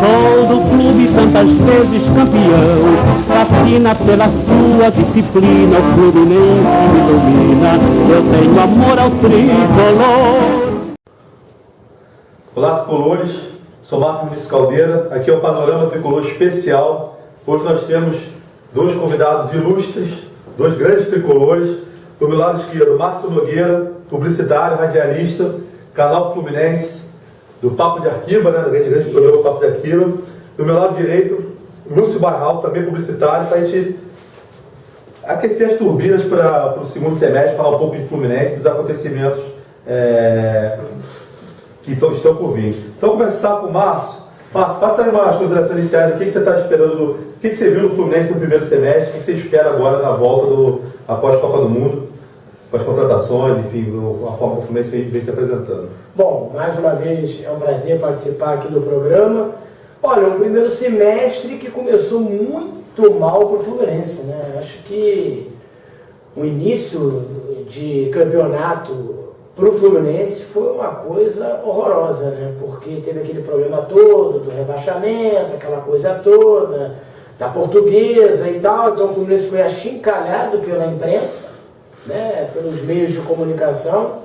Sou do clube tantas vezes campeão, fascina pela sua disciplina, o Fluminense me domina, eu tenho amor ao tricolor. Olá, tricolores, sou Marco Vinícius Caldeira, aqui é o Panorama Tricolor Especial. Hoje nós temos dois convidados ilustres, dois grandes tricolores. Do meu lado esquerdo, Márcio Nogueira, publicitário, radialista, canal Fluminense, do Papo de Arquiba, né, do grande programa Papo de Arquiba. Do meu lado direito, Lúcio Barral, também publicitário, para a gente aquecer as turbinas para o segundo semestre, falar um pouco de Fluminense, dos acontecimentos que estão por vir. Então, começar com o Márcio. Márcio, faça aí umas considerações iniciais. O que você está esperando, o que você viu no Fluminense no primeiro semestre, o que você espera agora na volta após a Copa do Mundo, com as contratações, enfim, a forma que o Fluminense vem se apresentando. Bom, mais uma vez é um prazer participar aqui do programa. Olha, um primeiro semestre que começou muito mal para o Fluminense, né? Acho que o início de campeonato para o Fluminense foi uma coisa horrorosa, né? Porque teve aquele problema todo do rebaixamento, aquela coisa toda, da Portuguesa e tal. Então o Fluminense foi achincalhado pela imprensa, né? Pelos meios de comunicação.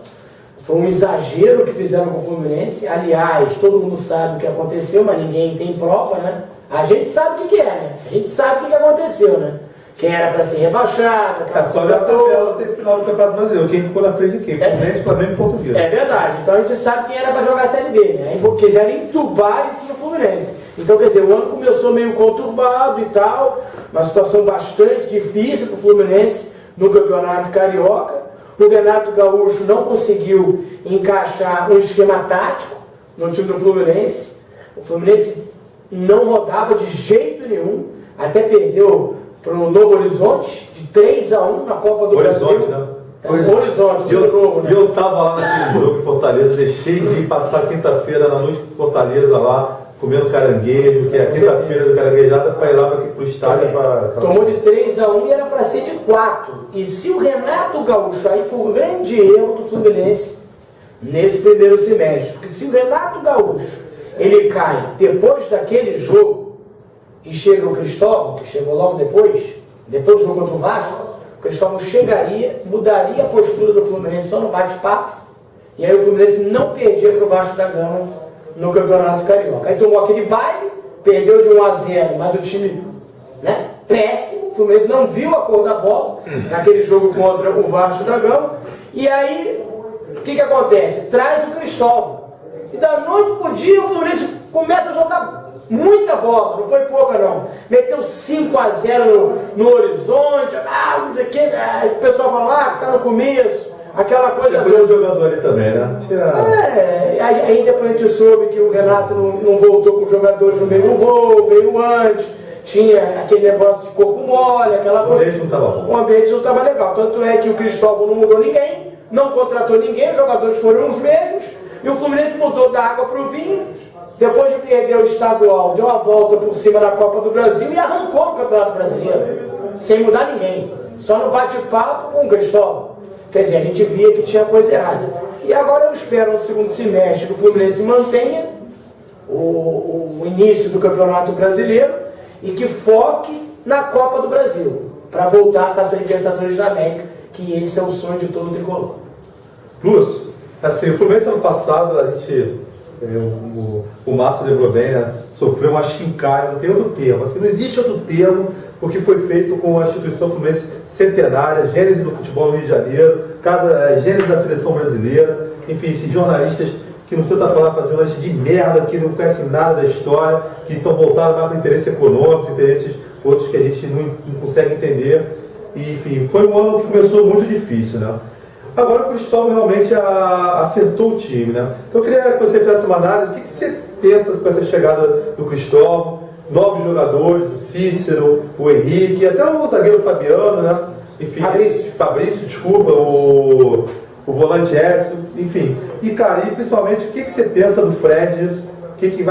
Foi um exagero que fizeram com o Fluminense. Aliás, todo mundo sabe o que aconteceu, mas ninguém tem prova, né? A gente sabe o que é, né? A gente sabe o que aconteceu, né? Quem era para ser rebaixado, só já teve final do Campeonato Brasileiro. Quem ficou na frente de quem? Fluminense, Flamengo e Português. É verdade. Então a gente sabe quem era para jogar a Série B, né? Aí quiseram entubar isso no Fluminense. Então, quer dizer, o ano começou meio conturbado e tal, uma situação bastante difícil para o Fluminense no Campeonato Carioca. O Renato Gaúcho não conseguiu encaixar um esquema tático no time do Fluminense. O Fluminense não rodava de jeito nenhum, até perdeu para o Novo Horizonte de 3-1 na Copa do Brasil. Né? Horizonte, de novo, né? E eu estava lá naquele jogo em Fortaleza, deixei de passar quinta-feira na noite em Fortaleza lá, comendo caranguejo, que é a quinta-feira do caranguejada, para ir lá para o estádio. Tomou de 3-1 e era para ser de 4. E se o Renato Gaúcho, aí foi um grande erro do Fluminense nesse primeiro semestre, porque se o Renato Gaúcho ele cai depois daquele jogo e chega o Cristóvão, que chegou logo depois do jogo contra o Vasco, o Cristóvão chegaria, mudaria a postura do Fluminense só no bate-papo, e aí o Fluminense não perdia para o Vasco da Gama no Campeonato Carioca. Aí tomou aquele baile, perdeu de 1-0, mas o time, né, péssimo. O Fluminense não viu a cor da bola naquele jogo contra o Vasco da Gama. E aí, o que acontece? Traz o Cristóvão. E da noite pro dia o Fluminense começa a jogar muita bola, não foi pouca não. Meteu 5-0 no Horizonte, não sei o que, o pessoal fala que tá no começo. Aquela coisa. Você o jogador ali também, né? Aí depois a gente soube que o Renato não voltou com os jogadores no meio do voo, veio antes, tinha aquele negócio de corpo mole, aquela coisa. O ambiente não estava bom. O ambiente não estava legal. Tanto é que o Cristóvão não mudou ninguém, não contratou ninguém, os jogadores foram os mesmos, e o Fluminense mudou da água para o vinho. Depois de perder o estadual, deu a volta por cima da Copa do Brasil e arrancou no Campeonato Brasileiro, sem mudar ninguém, só no bate-papo com o Cristóvão. Quer dizer, a gente via que tinha coisa errada. E agora eu espero no segundo semestre que o Fluminense mantenha o início do Campeonato Brasileiro e que foque na Copa do Brasil, para voltar à Taça Libertadores da América, que esse é o sonho de todo tricolor. Lúcio, assim, o Fluminense ano passado, a gente, o Márcio lembrou bem, né, sofreu uma chincalha, não tem outro termo, assim, não existe outro termo, porque foi feito com a instituição Fluminense centenária, gênese do futebol no Rio de Janeiro, gênese da seleção brasileira, enfim, esses jornalistas que não tentam falar, fazer jornalistas de merda, que não conhecem nada da história, que estão voltados mais para interesses econômicos, interesses outros que a gente não consegue entender. E, enfim, foi um ano que começou muito difícil, né? Agora o Cristóvão realmente acertou o time, né? Então eu queria que você fizesse uma análise, o que você pensa com essa chegada do Cristóvão, novos jogadores, o Cícero, o Henrique, até o zagueiro Fabiano, né? Enfim, Fabrício, desculpa, o volante Edson, enfim. E, cara, e principalmente, o que você pensa do Fred? O que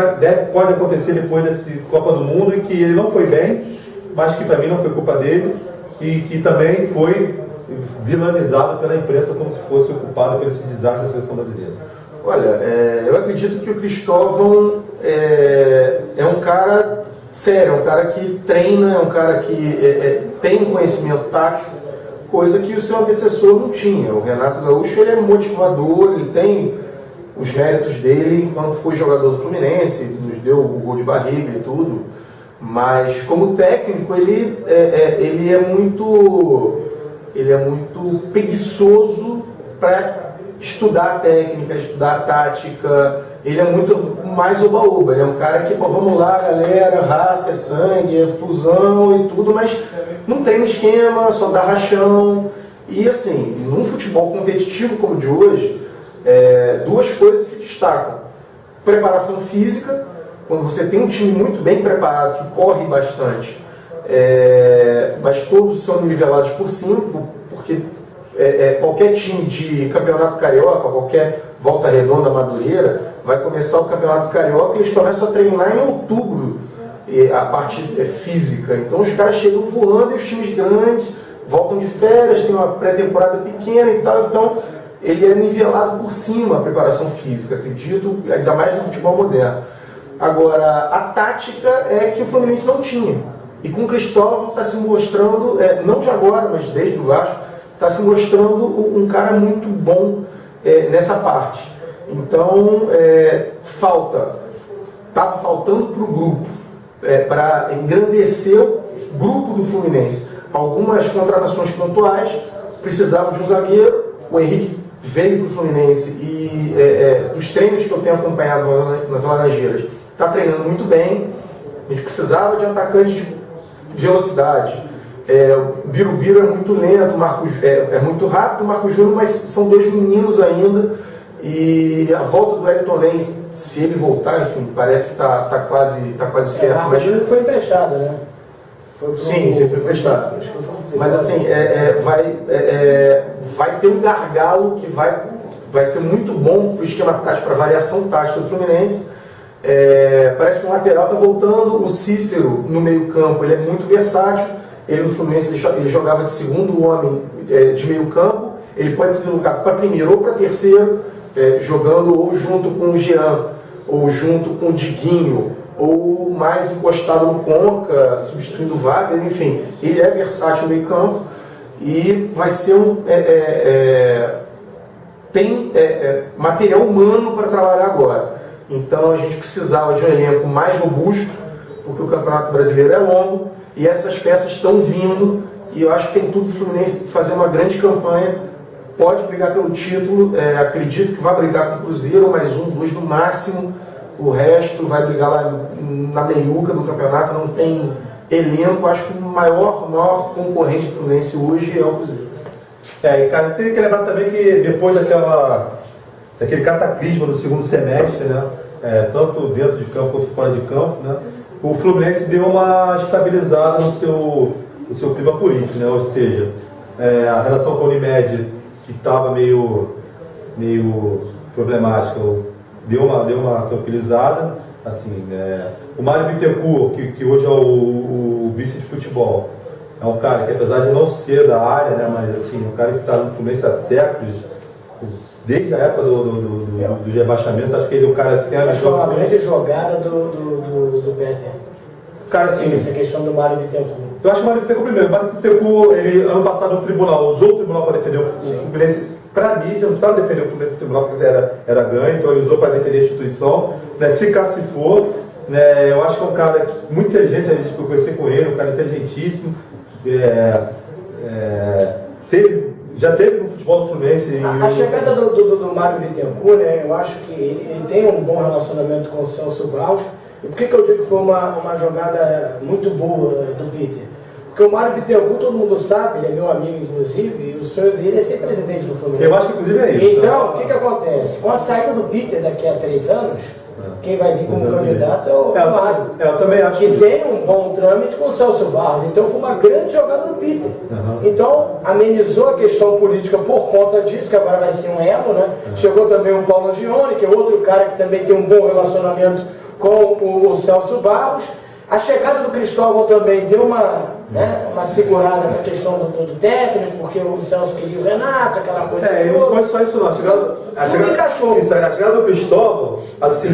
pode acontecer depois desse Copa do Mundo, e que ele não foi bem, mas que para mim não foi culpa dele, e que também foi vilanizado pela imprensa como se fosse o culpado por esse desastre da seleção brasileira? Olha, eu acredito que o Cristóvão é um cara sério, é um cara que treina, é um cara que tem um conhecimento tático, coisa que o seu antecessor não tinha. O Renato Gaúcho, ele é motivador, ele tem os méritos dele enquanto foi jogador do Fluminense, nos deu o gol de barriga e tudo, mas como técnico ele é muito preguiçoso para estudar a técnica, estudar a tática. Ele é muito mais oba-oba, ele é um cara que, pô, vamos lá galera, raça, é sangue, é fusão e tudo, mas não tem esquema, só dá rachão. E assim, num futebol competitivo como o de hoje, duas coisas se destacam: preparação física, quando você tem um time muito bem preparado, que corre bastante, mas todos são nivelados por cima, porque qualquer time de campeonato carioca, qualquer Volta Redonda, Madureira, vai começar o campeonato carioca e eles começam a treinar em outubro, a parte física. Então os caras chegam voando e os times grandes voltam de férias, tem uma pré-temporada pequena e tal, então ele é nivelado por cima a preparação física, acredito, ainda mais no futebol moderno. Agora, a tática é que o Fluminense não tinha. E com o Cristóvão está se mostrando, não de agora, mas desde o Vasco, está se mostrando um cara muito bom nessa parte. Então, estava faltando para o grupo, para engrandecer o grupo do Fluminense. Algumas contratações pontuais, precisavam de um zagueiro, o Henrique veio para o Fluminense e dos treinos que eu tenho acompanhado nas Laranjeiras, está treinando muito bem. A gente precisava de um atacante de velocidade. O Birubiru é muito lento, é muito rápido, o Marco Júnior, mas são dois meninos ainda. E a volta do Elton Lenz, se ele voltar, enfim, parece que está quase certo. O Marco Júnior foi emprestado, né? Sim, foi emprestado. Mas assim, vai ter um gargalo que vai ser muito bom para o esquema tático, para a variação tática do Fluminense. Parece que o lateral está voltando. O Cícero no meio campo, ele é muito versátil. Ele no Fluminense ele jogava de segundo homem de meio campo. Ele pode se deslocar para primeiro ou para terceiro, jogando ou junto com o Jean, ou junto com o Diguinho, ou mais encostado no Conca, substituindo o Wagner. Enfim, ele é versátil no meio campo e vai ser tem material humano para trabalhar agora. Então a gente precisava de um elenco mais robusto, porque o Campeonato Brasileiro é longo e essas peças estão vindo, e eu acho que tem tudo para o Fluminense fazer uma grande campanha. Pode brigar pelo título, acredito que vai brigar com o Cruzeiro, mais 1, 2 no máximo. O resto vai brigar lá na meiuca do campeonato, não tem elenco. Acho que o maior concorrente do Fluminense hoje é o Cruzeiro. E cara, tem que lembrar também que depois daquele cataclisma do segundo semestre, né, tanto dentro de campo quanto fora de campo, né, o Fluminense deu uma estabilizada no seu clima político, né, ou seja, a relação com a Unimed, que estava meio problemática, deu uma tranquilizada. Assim, o Mário Bittencourt, que hoje é o vice de futebol, é um cara que, apesar de não ser da área, né, mas assim, um cara que está no Fluminense há séculos, desde a época do rebaixamento. Acho que ele é um cara que tem uma grande jogada do Peter. Cara, assim, essa questão do Mário Bittencourt. Eu acho que o Mário Bittencourt primeiro. O Mário Bittencourt, ele ano passado no tribunal, usou o tribunal para defender o Fluminense para a mídia, não precisava defender o Fluminense no tribunal porque era ganho, então ele usou para defender a instituição, né, se cacifou. Né, eu acho que é um cara muito inteligente, a gente conversei com ele, um cara inteligentíssimo. Já teve no futebol do Fluminense. A chegada do Mário Bittencourt, né, eu acho que ele tem um bom relacionamento com o Celso Bausch. E por que eu digo que foi uma jogada muito boa do Peter? Porque o Mário Bittencourt, todo mundo sabe, ele é meu amigo inclusive, e o sonho dele é ser presidente do Fluminense. Eu acho que inclusive é isso. Então, o que acontece? Com a saída do Peter daqui a 3 anos, Quem vai vir como candidato é o Mário. Eu também acho que tem um bom trâmite com o Celso Barros. Então foi uma grande jogada do Peter. Então amenizou a questão política por conta disso, que agora vai ser um elo, né? Chegou também o Paulo Angione, que é outro cara que também tem um bom relacionamento com o Celso Barros. A chegada do Cristóvão também deu uma segurada na questão do técnico, porque o Celso queria o Renato, aquela coisa. E não foi só isso não. A chegada do Cristóvão, assim,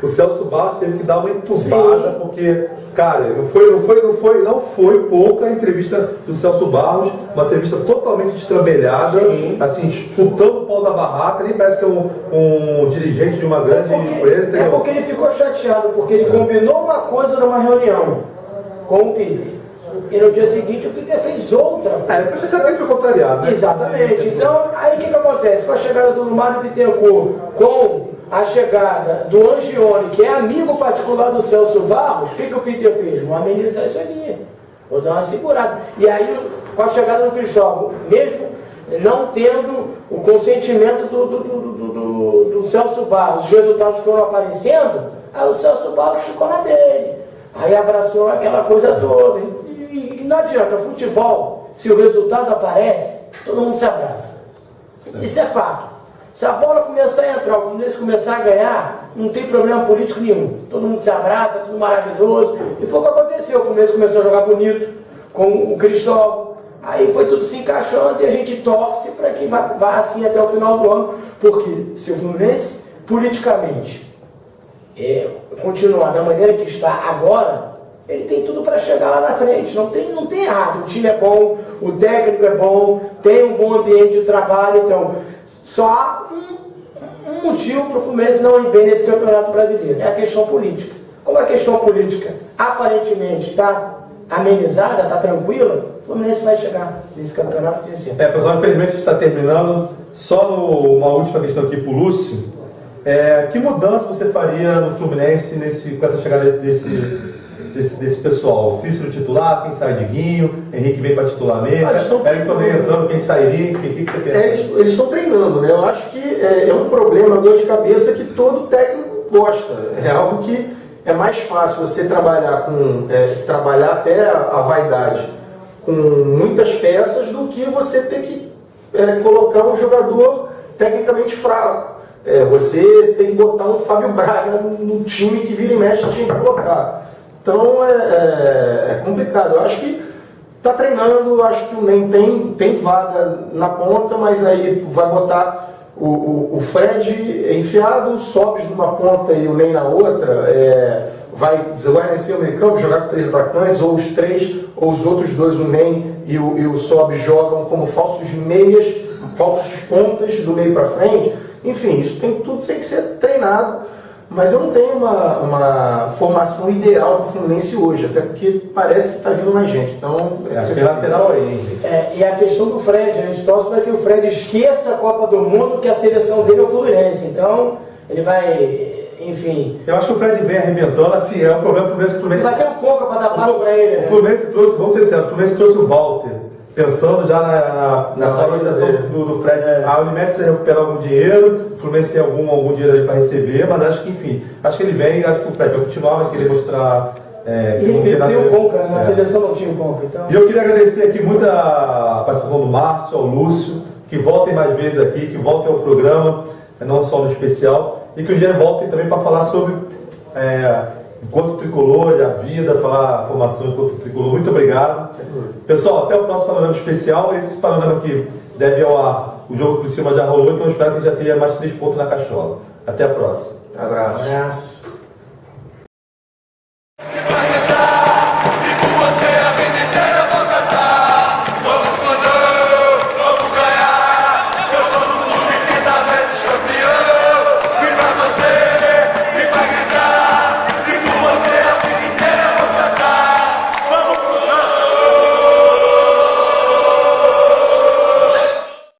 o Celso Barros teve que dar uma entubada, porque, cara, não foi pouca a entrevista do Celso Barros, uma entrevista totalmente destrambelhada, assim, chutando o pau da barraca, nem parece que é um dirigente de uma grande empresa. É porque ele ficou chateado, porque ele combinou uma coisa numa reunião com o Peter. E no dia seguinte o Peter fez outra. Ele também foi contrariado, né? Exatamente. Então, aí o que acontece? Com a chegada do Mário Bittencourt, com a chegada do Angione, que é amigo particular do Celso Barros, o que o Peter fez? Vamos amenizar isso aqui. Vou dar uma segurada. E aí, com a chegada do Cristóvão, mesmo não tendo o consentimento do Celso Barros, os resultados foram aparecendo, aí o Celso Barros ficou na dele. Aí abraçou aquela coisa toda. E não adianta, futebol, se o resultado aparece, todo mundo se abraça. Isso é fato. Se a bola começar a entrar, o Fluminense começar a ganhar, não tem problema político nenhum. Todo mundo se abraça, tudo maravilhoso. E foi o que aconteceu. O Fluminense começou a jogar bonito com o Cristóvão. Aí foi tudo se encaixando e a gente torce para que vá assim até o final do ano. Porque se o Fluminense, politicamente, continuar da maneira que está agora, ele tem tudo para chegar lá na frente, não tem errado. O time é bom, o técnico é bom, tem um bom ambiente de trabalho, então só há um motivo para o Fluminense não ir bem nesse campeonato brasileiro, é a questão política. Como a questão política aparentemente está amenizada, está tranquila, o Fluminense vai chegar nesse campeonato desse ano. Pessoal, infelizmente a gente está terminando. Só uma última questão aqui para o Lúcio. Que mudança você faria no Fluminense com essa chegada desse pessoal? Cícero titular, quem sai de Guinho, Henrique vem para titular mesmo, Wellington vem entrando, quem sairia, enfim, o que você pensa? Eles estão treinando, né? Eu acho que é um problema, uma dor de cabeça que todo técnico gosta. É algo que é mais fácil você trabalhar até a vaidade com muitas peças do que você ter que colocar um jogador tecnicamente fraco. Você tem que botar um Fábio Braga no time que vira e mexe tinha que colocar. Então é complicado. Eu acho que está treinando, eu acho que o NEM tem vaga na ponta, mas aí vai botar o Fred enfiado, o Sobis numa ponta e o NEM na outra, vai desguarnecer o meio campo, jogar com 3 atacantes, ou os 3, ou os outros 2, o NEM e o Sobis jogam como falsos meias, falsos pontas do meio para frente. Enfim, isso tudo tem que ser treinado, mas eu não tenho uma formação ideal para o Fluminense hoje, até porque parece que está vindo mais gente. Então, acho que é lateral aí. E a questão do Fred, a gente torce para que o Fred esqueça a Copa do Mundo, que a seleção dele é o Fluminense. Então, ele vai, enfim... Eu acho que o Fred vem arrebentando, assim, é um problema pro Fluminense. Vai ter um Coca para dar passo para ele, né? O Fluminense trouxe, vamos ser sérios, o Fluminense trouxe o Walter, pensando já na valorização do Fred. A Unimed precisa recuperar algum dinheiro, o Fluminense tem algum dinheiro aí para receber, mas acho que, enfim, acho que ele vem, acho que o Fred vai continuar, vai querer mostrar... ele tem o Conca, né? Na seleção não tinha o Conca. Então... E eu queria agradecer aqui muito a participação do Márcio, ao Lúcio, que voltem mais vezes aqui, que voltem ao programa, não só no especial, e que um dia voltem também para falar sobre enquanto tricolor, a vida, falar a formação enquanto tricolor. Muito obrigado. Pessoal, até o próximo Panorama Especial. Esse panorama aqui deve ir ao ar. O jogo por cima já rolou, então eu espero que já tenha mais 3 pontos na cachola. Até a próxima. Abraço. Abraço.